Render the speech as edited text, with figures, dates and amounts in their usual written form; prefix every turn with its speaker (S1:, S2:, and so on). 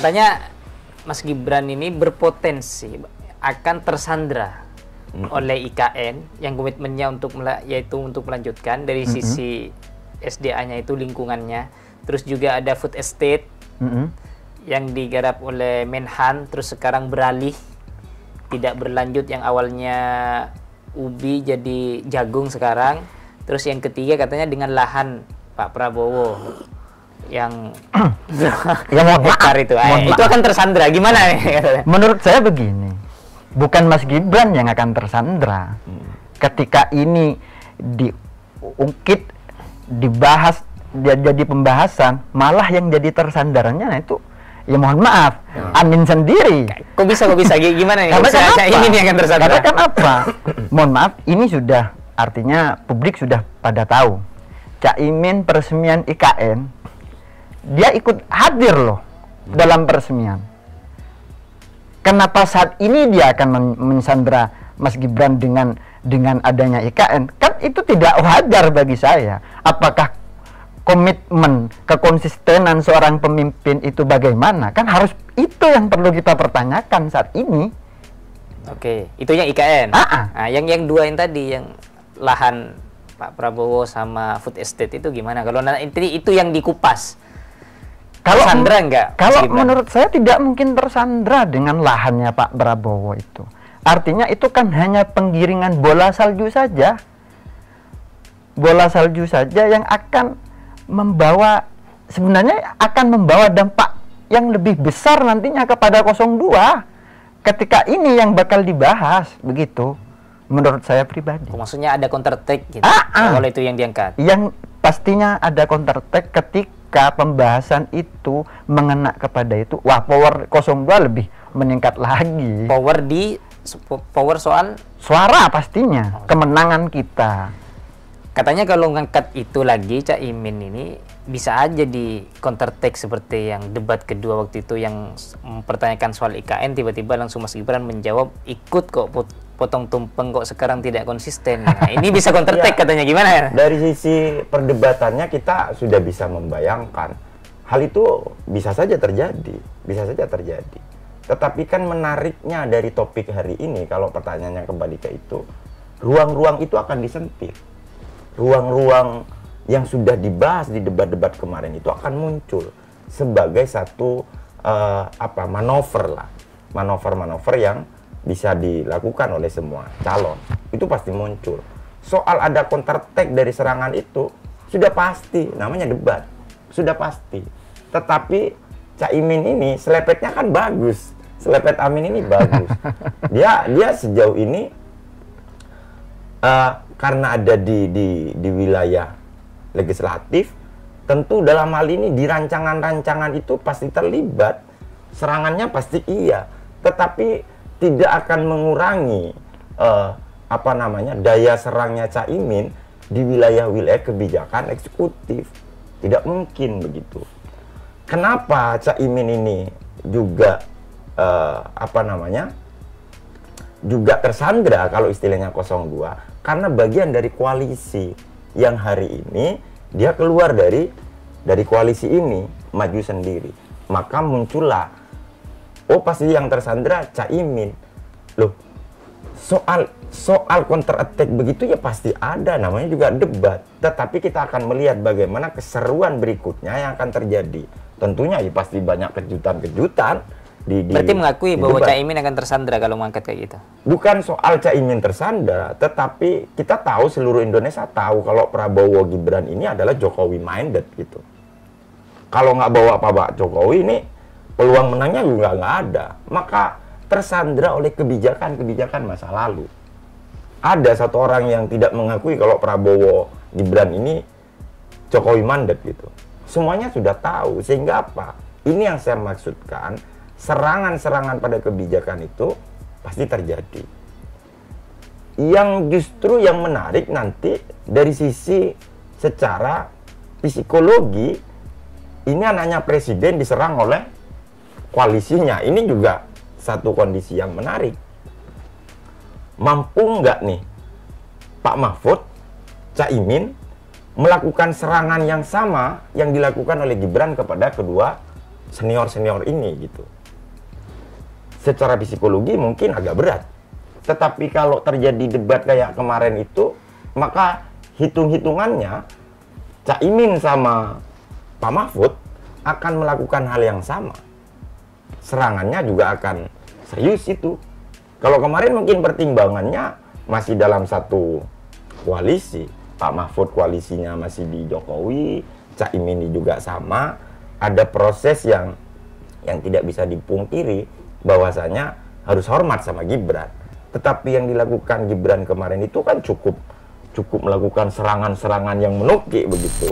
S1: Katanya Mas Gibran ini berpotensi akan tersandra oleh IKN yang komitmennya yaitu untuk melanjutkan dari sisi SDA-nya itu lingkungannya, terus juga ada food estate yang digarap oleh Menhan, terus sekarang beralih tidak berlanjut yang awalnya ubi jadi jagung sekarang, terus yang ketiga katanya dengan lahan Pak Prabowo yang hektar itu, itu akan tersandra gimana nih?
S2: Menurut saya begini, bukan Mas Gibran yang akan tersandra. Ketika ini diungkit, dibahas, jadi pembahasan, malah yang jadi tersandarannya itu, ya mohon maaf, Amin sendiri.
S1: Kok bisa gimana nih?
S2: Karena
S1: ini nih yang akan tersandra.
S2: Karena kan apa? Mohon maaf, ini sudah artinya publik sudah pada tahu. Caimin peresmian IKN, dia ikut hadir loh dalam peresmian. Kenapa saat ini dia akan mensandra Mas Gibran dengan adanya IKN? Kan itu tidak wajar bagi saya. Apakah komitmen, kekonsistenan seorang pemimpin itu bagaimana? Kan harus itu yang perlu kita pertanyakan saat ini.
S1: Oke, itunya IKN. Nah, yang dua yang tadi, yang lahan Pak Prabowo sama food estate itu gimana? Kalau nanti itu yang dikupas, kalau tersandra enggak?
S2: Kalau menurut saya tidak mungkin tersandra dengan lahannya Pak Prabowo itu. Artinya itu kan hanya penggiringan bola salju saja. Bola salju saja yang akan membawa, sebenarnya akan membawa dampak yang lebih besar nantinya kepada 02 ketika ini yang bakal dibahas, begitu menurut saya pribadi.
S1: Maksudnya ada counter attack gitu kalau itu yang diangkat? Yang
S2: pastinya ada counter attack ketika pembahasan itu mengena kepada itu. Wah, power 02 lebih meningkat lagi.
S1: Power soal
S2: suara pastinya, kemenangan kita.
S1: Katanya kalau ngangkat itu lagi, Caimin ini bisa aja di counter attack seperti yang debat kedua waktu itu yang mempertanyakan soal IKN, tiba-tiba langsung Mas Gibran menjawab, ikut kok potong tumpeng kok sekarang tidak konsisten. Nah, ini bisa counter attack katanya, gimana ya?
S3: Dari sisi perdebatannya kita sudah bisa membayangkan hal itu bisa saja terjadi, Tetapi kan menariknya dari topik hari ini, kalau pertanyaannya kembali ke itu, ruang-ruang itu akan disempit. Ruang-ruang yang sudah dibahas di debat-debat kemarin itu akan muncul sebagai satu manuver yang bisa dilakukan oleh semua calon. Itu pasti muncul. Soal ada counter attack dari serangan itu sudah pasti, namanya debat, sudah pasti. Tetapi Caimin ini selepetnya kan bagus, selepet Amin ini bagus. Dia sejauh ini karena ada di wilayah legislatif, tentu dalam hal ini di rancangan-rancangan itu pasti terlibat. Serangannya pasti iya, tetapi tidak akan mengurangi daya serangnya Caimin di wilayah-wilayah kebijakan eksekutif. Tidak mungkin begitu. Kenapa Caimin ini juga juga tersandra kalau istilahnya 02? Karena bagian dari koalisi yang hari ini dia keluar dari koalisi ini, maju sendiri. Maka muncullah, oh pasti yang tersandra Caimin. Loh, soal counter attack begitu ya pasti ada, namanya juga debat. Tetapi kita akan melihat bagaimana keseruan berikutnya yang akan terjadi. Tentunya ya pasti banyak kejutan-kejutan.
S1: Berarti mengakui bahwa Caimin akan tersandra kalau mengangkat kayak gitu?
S3: Bukan soal Caimin tersandra, tetapi kita tahu, seluruh Indonesia tahu kalau Prabowo Gibran ini adalah Jokowi minded gitu. Kalau nggak bawa Pak Jokowi ini, peluang menangnya juga nggak ada. Maka tersandra oleh kebijakan-kebijakan masa lalu. Ada satu orang yang tidak mengakui kalau Prabowo Gibran ini Jokowi minded gitu. Semuanya sudah tahu, sehingga apa? Ini yang saya maksudkan. Serangan-serangan pada kebijakan itu pasti terjadi. Yang justru yang menarik nanti dari sisi secara psikologi, ini anaknya presiden diserang oleh koalisinya. Ini juga satu kondisi yang menarik. Mampu nggak nih Pak Mahfud, Caimin melakukan serangan yang sama yang dilakukan oleh Gibran kepada kedua senior-senior ini gitu. Secara psikologi mungkin agak berat. Tetapi kalau terjadi debat kayak kemarin itu, maka hitung-hitungannya Caimin sama Pak Mahfud akan melakukan hal yang sama. Serangannya juga akan serius itu. Kalau kemarin mungkin pertimbangannya masih dalam satu koalisi. Pak Mahfud koalisinya masih di Jokowi, Caimin juga sama. Ada proses yang tidak bisa dipungkiri bahwasanya harus hormat sama Gibran. Tetapi yang dilakukan Gibran kemarin itu kan cukup melakukan serangan-serangan yang menukik begitu.